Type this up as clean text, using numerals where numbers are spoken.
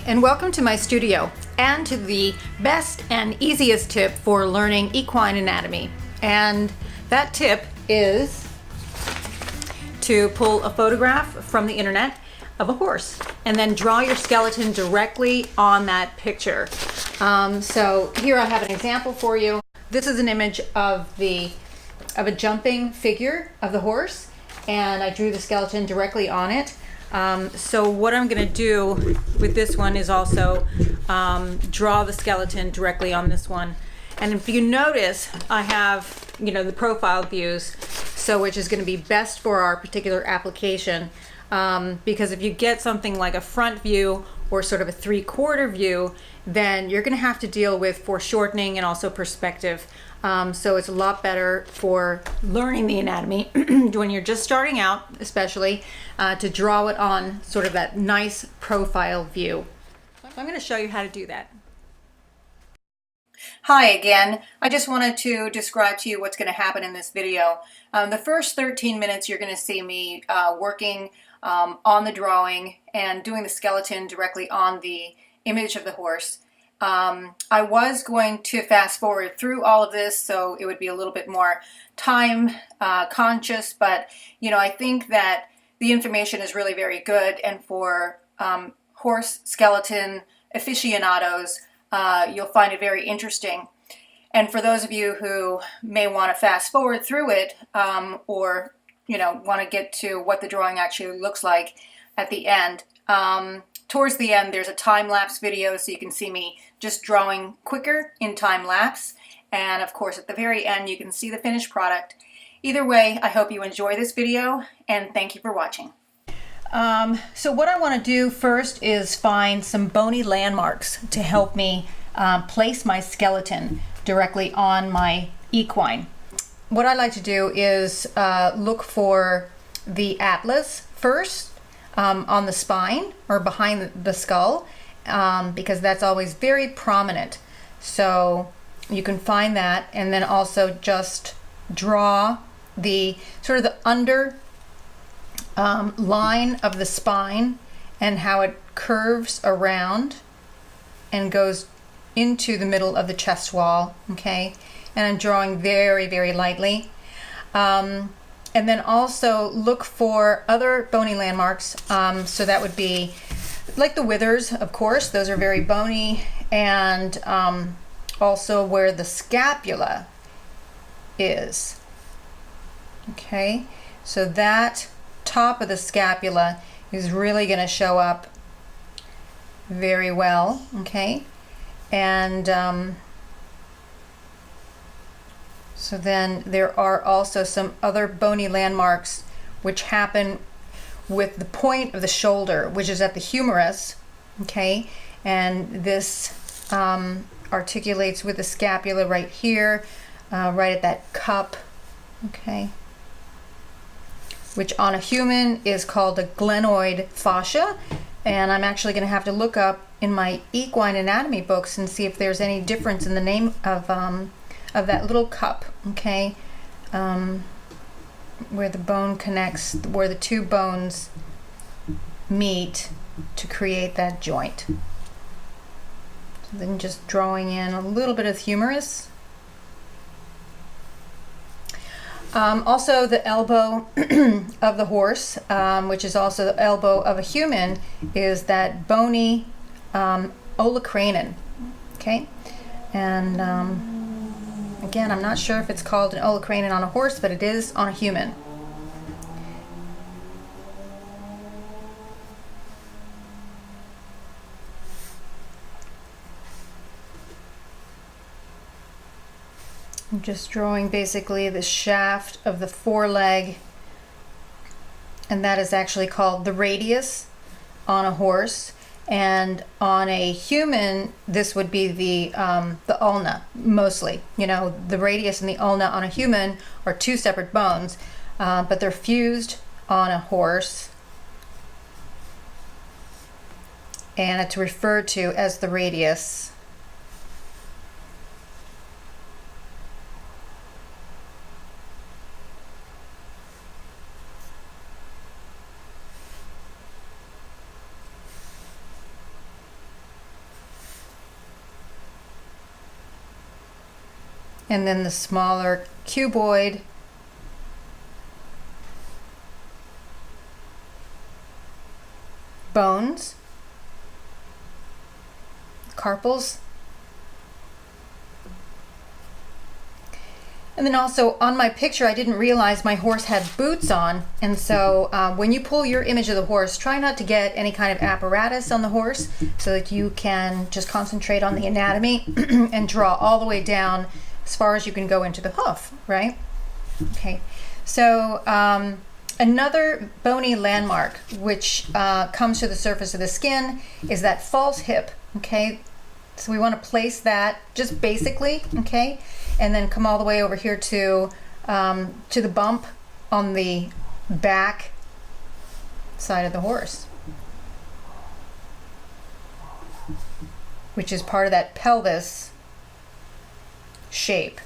and welcome to my studio and to the best and easiest tip for learning equine anatomy. And that tip is to pull a photograph from the internet of a horse and then draw your skeleton directly on that picture. So here I have an example for you. This is an image of a jumping figure of the horse, and I drew the skeleton directly on it. So what I'm going to do with this one is also draw the skeleton directly on this one. And if you notice, I have, the profile views, so which is going to be best for our particular application. Because if you get something like a front view or sort of a 3/4 view, then you're going to have to deal with foreshortening and also perspective. So it's a lot better for learning the anatomy when you're just starting out, especially to draw it on sort of that nice profile view. So I'm going to show you how to do that. Hi again. I just wanted to describe to you what's going to happen in this video. The first 13 minutes you're going to see me working on the drawing and doing the skeleton directly on the image of the horse. I was going to fast forward through all of this so it would be a little bit more time conscious, but I think that the information is really very good, and for horse skeleton aficionados, you'll find it very interesting. And for those of you who may want to fast forward through it, or want to get to what the drawing actually looks like at the end, towards the end there's a time-lapse video, so you can see me just drawing quicker in time-lapse, and of course at the very end you can see the finished product. Either way, I hope you enjoy this video, and thank you for watching. So what I want to do first is find some bony landmarks to help me place my skeleton directly on my equine. What I like to do is look for the atlas first on the spine or behind the skull, because that's always very prominent. So you can find that, and then also just draw the sort of the under line of the spine and how it curves around and goes into the middle of the chest wall. Okay, and I'm drawing very, very lightly. And then also look for other bony landmarks. So that would be like the withers, of course, those are very bony, and also where the scapula is. Okay, so that top of the scapula is really going to show up very well. Okay, and so then there are also some other bony landmarks which happen with the point of the shoulder, which is at the humerus. Okay, and this articulates with the scapula right here, right at that cup. Okay, which on a human is called a glenoid fascia, and I'm actually going to have to look up in my equine anatomy books and see if there's any difference in the name of that little cup. Okay, where the bone connects, where the two bones meet to create that joint. So then just drawing in a little bit of humerus. Also the elbow of the horse, which is also the elbow of a human, is that bony olecranon. Okay, and again, I'm not sure if it's called an olecranon on a horse, but it is on a human. I'm just drawing basically the shaft of the foreleg, and that is actually called the radius on a horse, and on a human this would be the ulna mostly. The radius and the ulna on a human are two separate bones, but they're fused on a horse, and it's referred to as the radius. and then the smaller cuboid bones, carpals. And then also on my picture, I didn't realize my horse had boots on. And so when you pull your image of the horse, try not to get any kind of apparatus on the horse so that you can just concentrate on the anatomy and draw all the way down as far as you can go into the hoof, right? Okay, so another bony landmark which comes to the surface of the skin is that false hip, okay? So we want to place that just basically, okay? And then come all the way over here to the bump on the back side of the horse, which is part of that pelvis shape.